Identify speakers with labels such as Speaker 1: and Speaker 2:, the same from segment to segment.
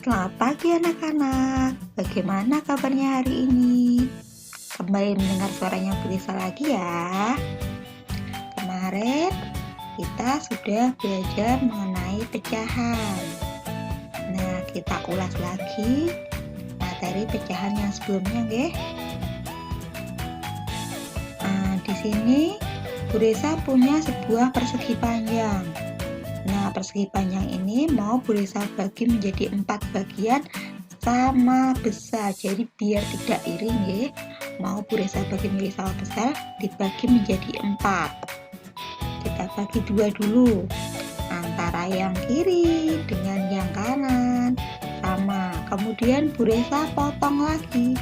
Speaker 1: Selamat pagi anak-anak, bagaimana kabarnya hari ini? Kembali mendengar suaranya Bu Lisa lagi ya. Kemarin kita sudah belajar mengenai pecahan. Nah, kita ulas lagi materi pecahan yang sebelumnya, nggih. Di sini Bu Lisa punya sebuah persegi panjang. Nah, persegi panjang ini mau Bu Lisa bagi menjadi 4 bagian sama besar. Jadi biar tidak iri nggih, mau Bu Lisa bagi menjadi sama besar dibagi menjadi 4. Kita bagi 2 dulu. Antara yang kiri dengan yang kanan sama. Kemudian Bu Lisa potong lagi.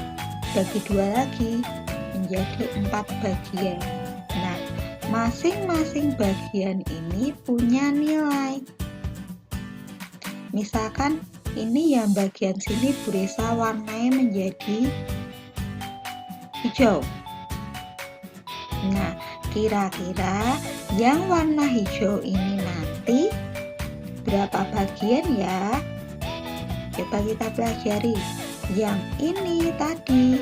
Speaker 1: Bagi 2 lagi menjadi 4 bagian. Nah, masing-masing bagian ini punya nilai. Misalkan ini yang bagian sini Bu Lisa warnai menjadi hijau. Nah, kira-kira yang warna hijau ini nanti berapa bagian ya? Coba kita pelajari. Yang ini tadi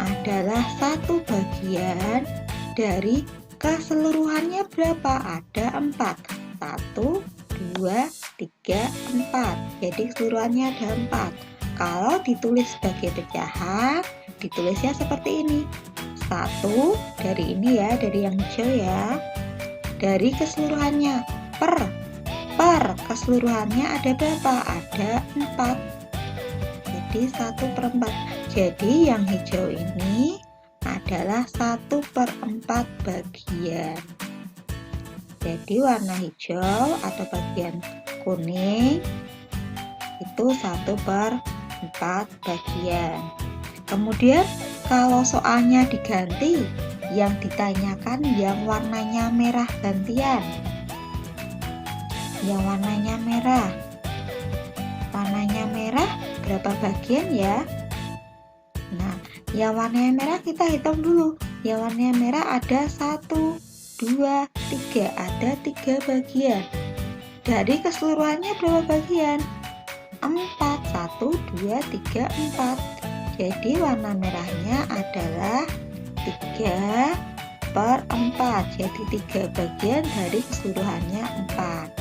Speaker 1: adalah 1 bagian dari keseluruhannya berapa? Ada 4. 1, 2, 3, 4. Jadi keseluruhannya ada 4. Kalau ditulis sebagai pecahan, ditulisnya seperti ini. 1 dari ini ya, dari yang hijau ya. Dari keseluruhannya per keseluruhannya ada berapa? Ada 4. Jadi 1/4. Jadi yang hijau ini adalah 1/4 bagian. Jadi warna hijau atau bagian kuning itu 1/4 bagian. Kemudian kalau soalnya diganti, yang ditanyakan yang warnanya merah gantian. Yang warnanya merah. Warnanya merah berapa bagian ya? Nah, yang warnanya merah kita hitung dulu. Yang warnanya merah ada 1, 2, 3. Ada 3 bagian. Dari keseluruhannya berapa bagian? 4. 1, 2, 3, 4. Jadi warna merahnya adalah 3/4. Jadi 3 bagian dari keseluruhannya 4.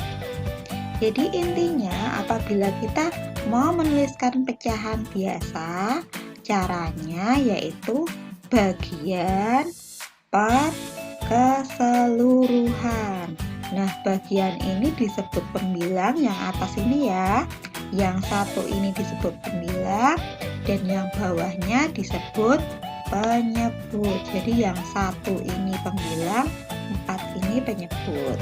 Speaker 1: Jadi intinya apabila kita mau menuliskan pecahan biasa, caranya yaitu bagian per keseluruhan. Nah, bagian ini disebut pembilang, yang atas ini ya. Yang 1 ini disebut pembilang dan yang bawahnya disebut penyebut. Jadi yang 1 ini pembilang, 4 ini penyebut.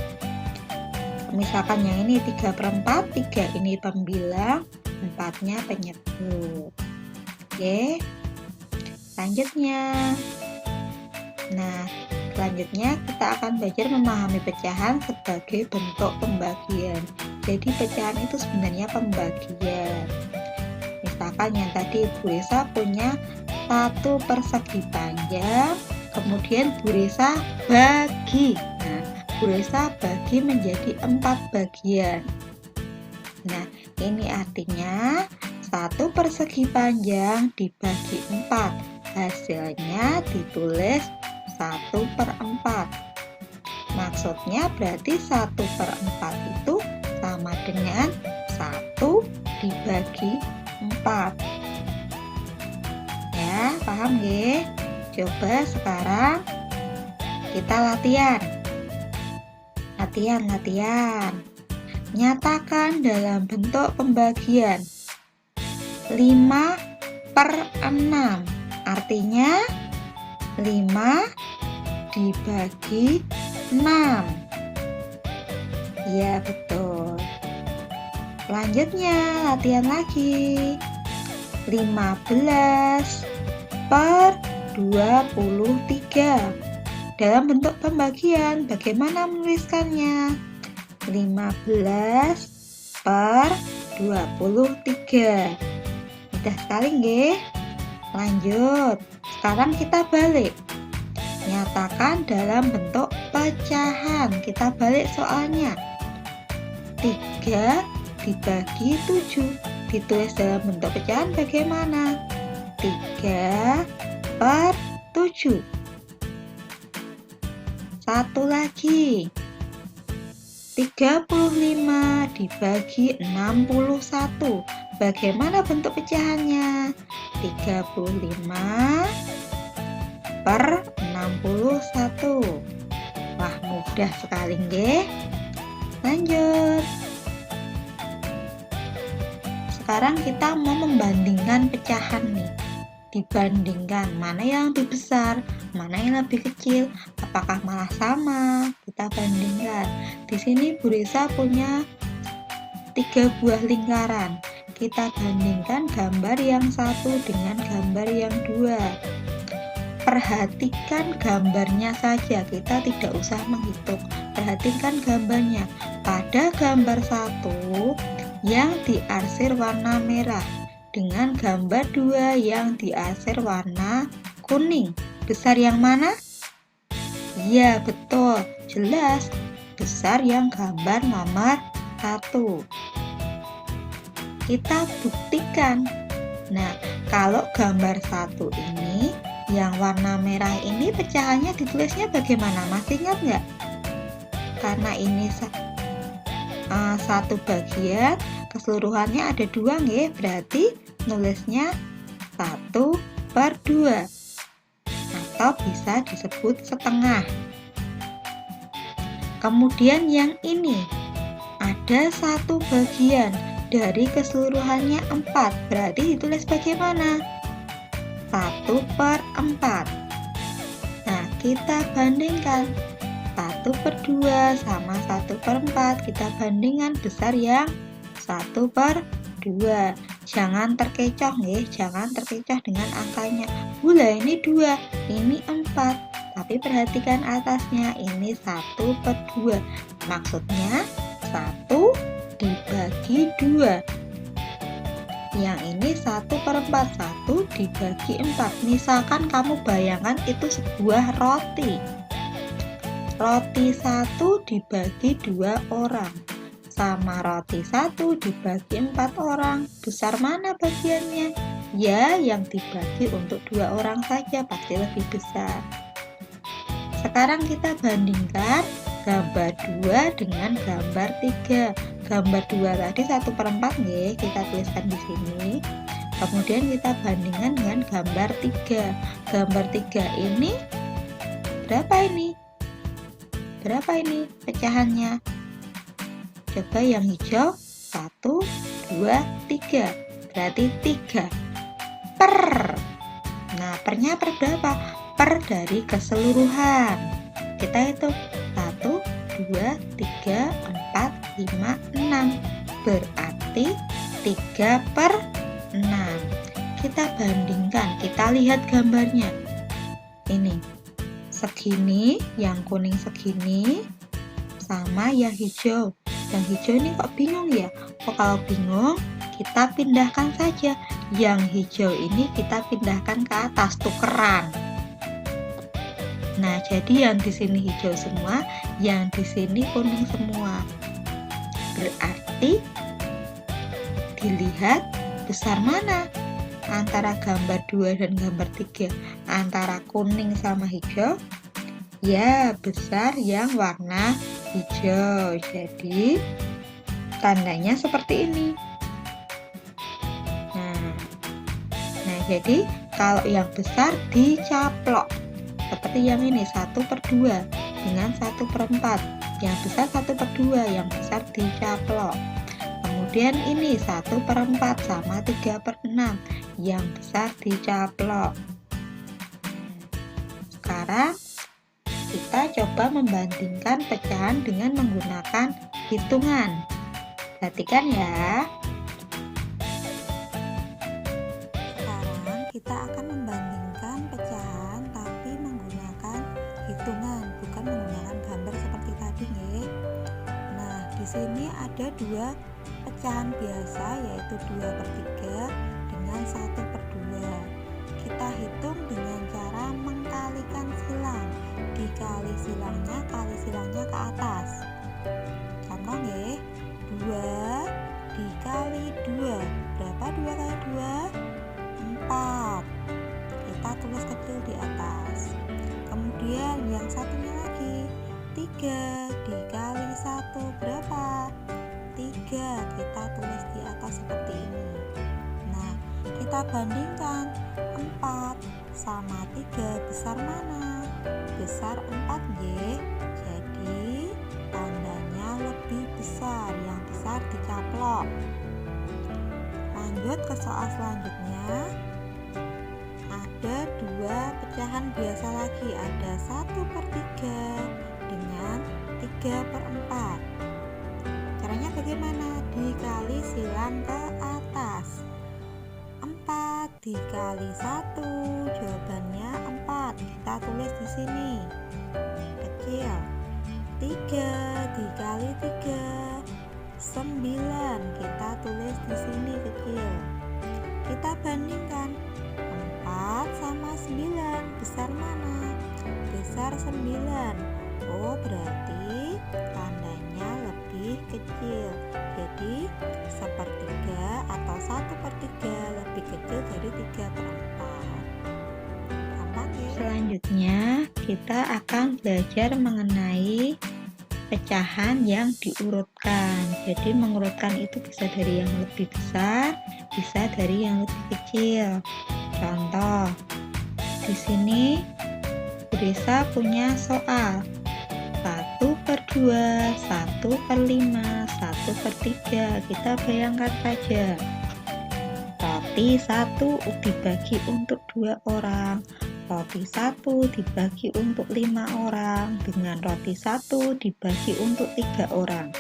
Speaker 1: Misalkan yang ini 3/4, 3 ini pembilang, 4-nya penyebut. Oke, selanjutnya. Nah, selanjutnya kita akan belajar memahami pecahan sebagai bentuk pembagian. Jadi pecahan itu sebenarnya pembagian. Misalkan yang tadi Bu Lisa punya 1 persegi panjang, kemudian Bu Lisa bagi. Nah, Bu Lisa bagi menjadi 4 bagian. Nah, ini artinya 1 persegi panjang dibagi 4. Hasilnya ditulis 1/4. Maksudnya berarti 1/4 itu sama dengan 1 dibagi 4. Ya, paham nggih? Coba sekarang kita latihan. Latihan. Nyatakan dalam bentuk pembagian 5/6. Artinya 5 dibagi 6. Ya, betul. Selanjutnya latihan lagi. 15/23. Dalam bentuk pembagian, bagaimana menuliskannya? 15/23. Mudah sekali nggih? Lanjut. Sekarang kita balik. Nyatakan dalam bentuk pecahan. Kita balik soalnya. 3 dibagi 7. ditulis dalam bentuk pecahan bagaimana? 3/7. Satu lagi. 35 dibagi 61. Bagaimana bentuk pecahannya? 35/61. Wah, mudah sekali nggih. Lanjut. Sekarang kita mau membandingkan pecahan nih. Dibandingkan mana yang lebih besar, mana yang lebih kecil, apakah malah sama? Kita bandingkan. Di sini Bu Risa punya 3 buah lingkaran. Kita bandingkan gambar yang satu dengan gambar yang dua. Perhatikan gambarnya saja, kita tidak usah menghitung. Perhatikan gambarnya. Pada gambar satu yang diarsir warna merah dengan gambar 2 yang diarsir warna kuning. Besar yang mana? Iya, betul. Jelas. Besar yang gambar nomor 1. Kita buktikan. Nah, kalau gambar 1 ini, yang warna merah ini pecahannya ditulisnya bagaimana? Masih ingat nggak? Karena ini satu bagian, keseluruhannya ada 2 nggih, berarti nulisnya 1/2 atau bisa disebut setengah. Kemudian yang ini ada satu bagian dari keseluruhannya 4, berarti ditulis bagaimana? 1/4. Nah, kita bandingkan 1/2 sama 1/4. Kita bandingkan besar yang 1/2. Jangan terkecoh nggih, jangan terkecoh dengan angkanya. Lah ini 2, ini 4. Tapi perhatikan atasnya, ini 1/2. Maksudnya 1 dibagi 2. Yang ini 1/4, 1 dibagi 4. Misalkan kamu bayangkan itu sebuah roti. Roti 1 dibagi 2 orang. Sama roti 1 dibagi 4 orang. Besar mana bagiannya? Ya, yang dibagi untuk 2 orang saja pasti lebih besar. Sekarang kita bandingkan gambar 2 dengan gambar 3. Gambar 2 tadi 1/4 nggih, kita tuliskan di sini. Kemudian kita bandingkan dengan gambar 3. Gambar 3 ini berapa ini? Berapa ini pecahannya? Coba yang hijau, 1, 2, 3. Berarti 3 per. Nah, pernya per berapa? Per dari keseluruhan. Kita hitung 1, 2, 3, 4, 5, 6. Berarti 3/6. Kita bandingkan, kita lihat gambarnya. Ini segini, yang kuning segini, sama yang hijau. Yang hijau ini kok bingung ya? Kalau bingung, kita pindahkan saja. Yang hijau ini kita pindahkan ke atas, tukeran. Nah, jadi yang di sini hijau semua, yang di sini kuning semua. Berarti dilihat besar mana antara gambar 2 dan gambar 3? Antara kuning sama hijau? Ya, besar yang warna hijau. Jadi tandanya seperti ini. Nah, jadi kalau yang besar dicaplok. Seperti yang ini 1/2 dengan 1/4. Yang besar 1/2, yang besar dicaplok. Kemudian ini 1/4 sama 3/6. Yang besar dicaplok. Sekarang kita coba membandingkan pecahan dengan menggunakan hitungan. Perhatikan ya. Sekarang kita akan membandingkan pecahan tapi menggunakan hitungan, bukan menggunakan gambar seperti tadi nih. Nah, di sini ada 2 pecahan biasa, yaitu 2/3 dengan 1/2. Kita hitung dengan cara mengkalikan silang. Dikali silangnya, kali silangnya ke atas. Contoh nih, 2 dikali 2 kita bandingkan 4 sama 3 besar mana? Besar 4 Y. Jadi tandanya lebih besar, yang besar dicaplok. Lanjut ke soal selanjutnya. Ada 2 pecahan biasa lagi, ada 1/3 dengan 3/4. Caranya bagaimana? Dikali silang ke atas. 4 dikali 1, jawabannya 4. Kita tulis di sini kecil. 3 dikali 3, 9. Kita tulis di sini kecil. Kita bandingkan 4 sama 9, besar mana? Besar 9. Oh, berarti tandanya lebih kecil. Jadi 1/3 atau 1/3 lebih kecil dari 3/4. Gampang ya? Selanjutnya kita akan belajar mengenai pecahan yang diurutkan. Jadi mengurutkan itu bisa dari yang lebih besar, bisa dari yang lebih kecil. Contoh, di sini Bu Desa punya soal 1/2, 1/5, 1/3. Kita bayangkan saja. Roti 1 dibagi untuk 2 orang. Roti 1 dibagi untuk 5 orang. Dengan roti 1 dibagi untuk 3 orang.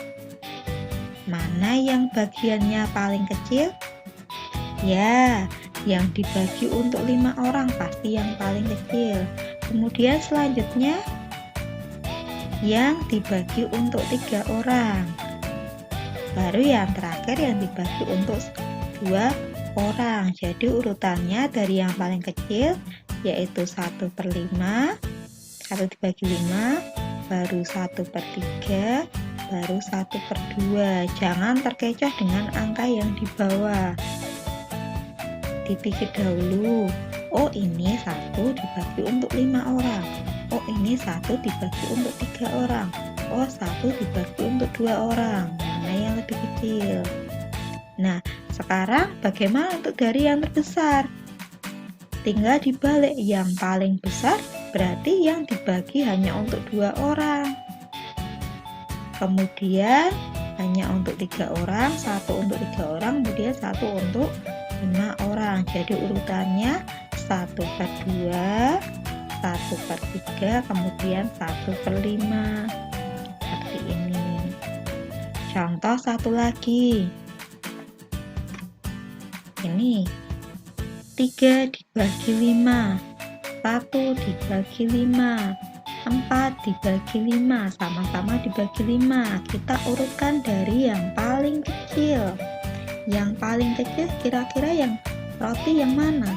Speaker 1: Mana yang bagiannya paling kecil? Ya, yang dibagi untuk 5 orang pasti yang paling kecil. Kemudian selanjutnya yang dibagi untuk 3 orang. Baru yang terakhir yang dibagi untuk 2 orang. Jadi urutannya dari yang paling kecil yaitu 1/5, 1 dibagi 5, baru 1/3, baru 1/2. Jangan terkecoh dengan angka yang di bawah. Dipikir dahulu. Oh, ini 1 dibagi untuk 5 orang. Oh, ini 1 dibagi untuk 3 orang. Oh, 1 dibagi untuk 2 orang. Mana yang lebih kecil? Nah, sekarang bagaimana untuk dari yang terbesar? Tinggal dibalik, yang paling besar berarti yang dibagi hanya untuk 2 orang. Kemudian hanya untuk 3 orang, 1 untuk 3 orang, kemudian 1 untuk 5 orang. Jadi urutannya 1/2, 1/3, kemudian 1/5. Seperti ini. Contoh satu lagi. Ini 3 dibagi 5, 1 dibagi 5, 4 dibagi 5, sama-sama dibagi 5. Kita urutkan dari yang paling kecil. Yang paling kecil kira-kira yang roti yang mana?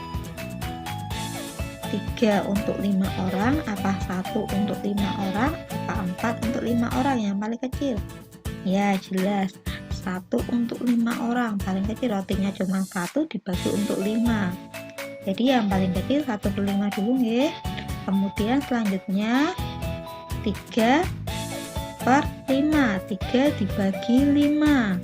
Speaker 1: 3 untuk 5 orang, apa 1 untuk 5 orang, apa 4 untuk 5 orang yang paling kecil? Ya, jelas 1 untuk 5 orang, paling kecil rotinya cuma 1 dibagi untuk 5. Jadi yang paling kecil 1/5 dulu ya. Kemudian selanjutnya 3/5, 3 dibagi 5.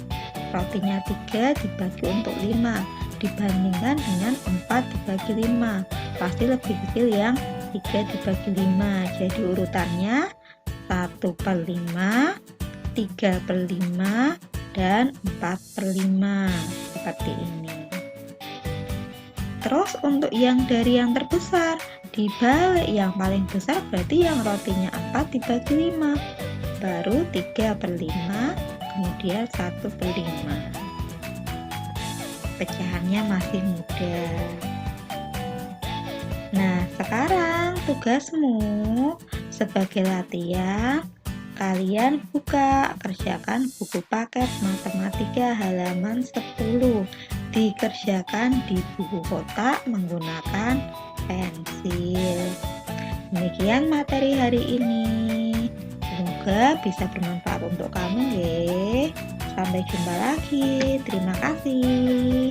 Speaker 1: Rotinya 3 dibagi untuk 5. Dibandingkan dengan 4 dibagi 5. Pasti lebih kecil yang 3 dibagi 5. Jadi urutannya 1/5, 3/5, dan 4/5. Seperti ini. Terus untuk yang dari yang terbesar, dibalik yang paling besar berarti yang rotinya 4 dibagi 5. Baru 3/5, kemudian 1/5. Pecahannya masih mudah. Nah, sekarang tugasmu sebagai latihan, kalian kerjakan buku paket matematika halaman 10. Dikerjakan di buku kotak menggunakan pensil. Demikian materi hari ini. Semoga bisa bermanfaat untuk kamu ya. Sampai jumpa lagi. Terima kasih.